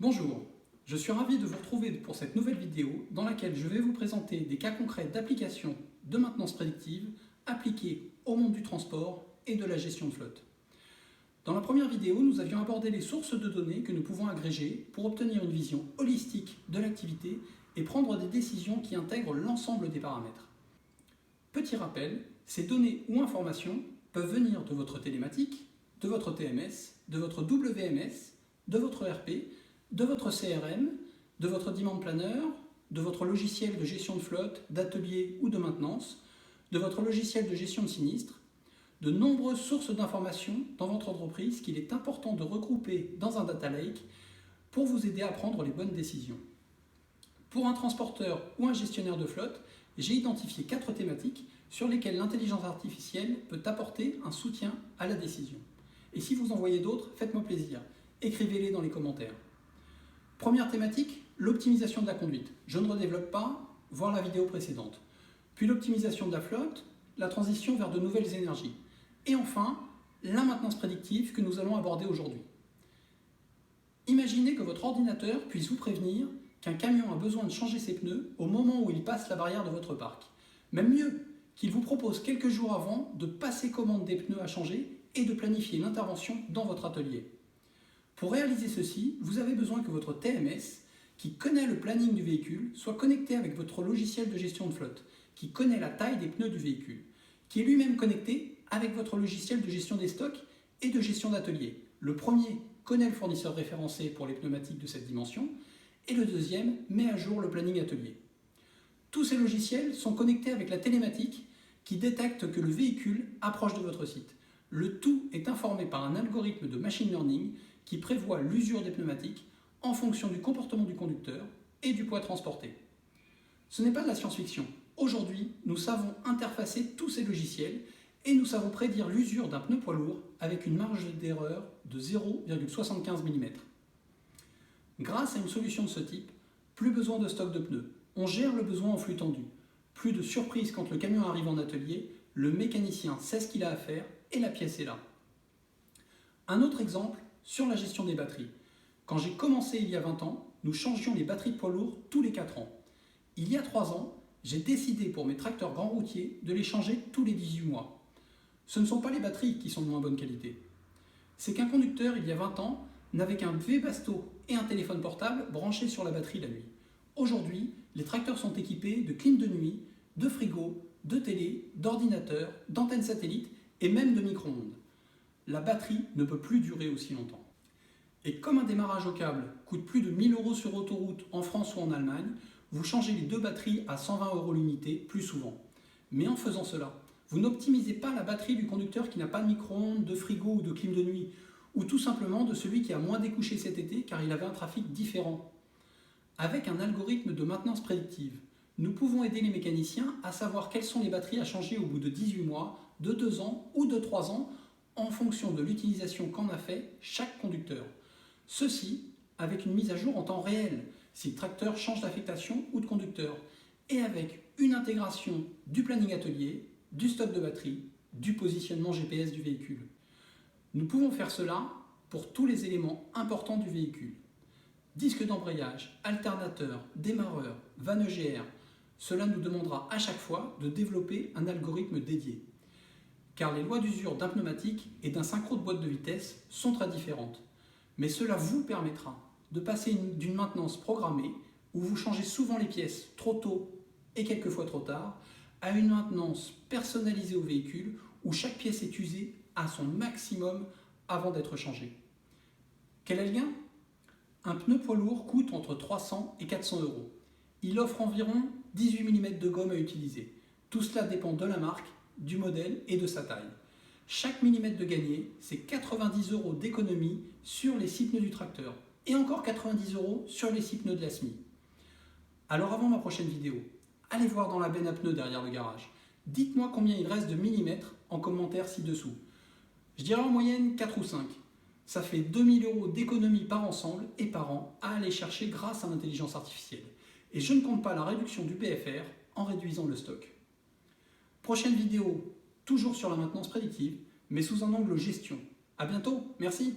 Bonjour, je suis ravi de vous retrouver pour cette nouvelle vidéo dans laquelle je vais vous présenter des cas concrets d'application de maintenance prédictive appliqués au monde du transport et de la gestion de flotte. Dans la première vidéo, nous avions abordé les sources de données que nous pouvons agréger pour obtenir une vision holistique de l'activité et prendre des décisions qui intègrent l'ensemble des paramètres. Petit rappel, ces données ou informations peuvent venir de votre télématique, de votre TMS, de votre WMS, de votre ERP, de votre CRM, de votre demand planner, de votre logiciel de gestion de flotte, d'atelier ou de maintenance, de votre logiciel de gestion de sinistre, de nombreuses sources d'informations dans votre entreprise qu'il est important de regrouper dans un data lake pour vous aider à prendre les bonnes décisions. Pour un transporteur ou un gestionnaire de flotte, j'ai identifié 4 thématiques sur lesquelles l'intelligence artificielle peut apporter un soutien à la décision. Et si vous en voyez d'autres, faites-moi plaisir, écrivez-les dans les commentaires. Première thématique, l'optimisation de la conduite. Je ne redéveloppe pas, voir la vidéo précédente. Puis l'optimisation de la flotte, la transition vers de nouvelles énergies. Et enfin, la maintenance prédictive que nous allons aborder aujourd'hui. Imaginez que votre ordinateur puisse vous prévenir qu'un camion a besoin de changer ses pneus au moment où il passe la barrière de votre parc. Même mieux, qu'il vous propose quelques jours avant de passer commande des pneus à changer et de planifier l'intervention dans votre atelier. Pour réaliser ceci, vous avez besoin que votre TMS, qui connaît le planning du véhicule, soit connecté avec votre logiciel de gestion de flotte, qui connaît la taille des pneus du véhicule, qui est lui-même connecté avec votre logiciel de gestion des stocks et de gestion d'atelier. Le premier connaît le fournisseur référencé pour les pneumatiques de cette dimension, et le deuxième met à jour le planning atelier. Tous ces logiciels sont connectés avec la télématique qui détecte que le véhicule approche de votre site. Le tout est informé par un algorithme de machine learning qui prévoit l'usure des pneumatiques en fonction du comportement du conducteur et du poids transporté. Ce n'est pas de la science-fiction. Aujourd'hui, nous savons interfacer tous ces logiciels et nous savons prédire l'usure d'un pneu poids lourd avec une marge d'erreur de 0,75 mm. Grâce à une solution de ce type, plus besoin de stock de pneus. On gère le besoin en flux tendu. Plus de surprise quand le camion arrive en atelier, le mécanicien sait ce qu'il a à faire et la pièce est là. Un autre exemple sur la gestion des batteries. Quand j'ai commencé il y a 20 ans, nous changions les batteries de poids lourds tous les 4 ans. Il y a 3 ans, j'ai décidé pour mes tracteurs grands routiers de les changer tous les 18 mois. Ce ne sont pas les batteries qui sont de moins bonne qualité. C'est qu'un conducteur, il y a 20 ans, n'avait qu'un Webasto et un téléphone portable branché sur la batterie la nuit. Aujourd'hui, les tracteurs sont équipés de clim de nuit, de frigo, de télé, d'ordinateurs, d'antennes satellites et même de micro-ondes. La batterie ne peut plus durer aussi longtemps. Et comme un démarrage au câble coûte plus de 1 000 € sur autoroute en France ou en Allemagne, vous changez les 2 batteries à 120 € l'unité plus souvent. Mais en faisant cela, vous n'optimisez pas la batterie du conducteur qui n'a pas de micro-ondes, de frigo ou de clim de nuit, ou tout simplement de celui qui a moins découché cet été car il avait un trafic différent. Avec un algorithme de maintenance prédictive, nous pouvons aider les mécaniciens à savoir quelles sont les batteries à changer au bout de 18 mois, de 2 ans ou de 3 ans en fonction de l'utilisation qu'en a fait chaque conducteur. Ceci avec une mise à jour en temps réel, si le tracteur change d'affectation ou de conducteur, et avec une intégration du planning atelier, du stock de batterie, du positionnement GPS du véhicule. Nous pouvons faire cela pour tous les éléments importants du véhicule. Disque d'embrayage, alternateur, démarreur, vanne EGR, cela nous demandera à chaque fois de développer un algorithme dédié. Car les lois d'usure d'un pneumatique et d'un synchro de boîte de vitesse sont très différentes. Mais cela vous permettra de passer d'une maintenance programmée, où vous changez souvent les pièces trop tôt et quelquefois trop tard, à une maintenance personnalisée au véhicule, où chaque pièce est usée à son maximum avant d'être changée. Quel est le gain ? Un pneu poids lourd coûte entre 300 et 400 €. Il offre environ 18 mm de gomme à utiliser. Tout cela dépend de la marque, du modèle et de sa taille. Chaque millimètre de gagné, c'est 90 € d'économie sur les 6 pneus du tracteur et encore 90 € sur les 6 pneus de la SMI. Alors avant ma prochaine vidéo, allez voir dans la benne à pneus derrière le garage. Dites-moi combien il reste de millimètres en commentaire ci-dessous. Je dirais en moyenne 4 ou 5. Ça fait 2000 € d'économie par ensemble et par an à aller chercher grâce à l'intelligence artificielle. Et je ne compte pas la réduction du BFR en réduisant le stock. Prochaine vidéo, toujours sur la maintenance prédictive, mais sous un angle gestion. À bientôt, merci.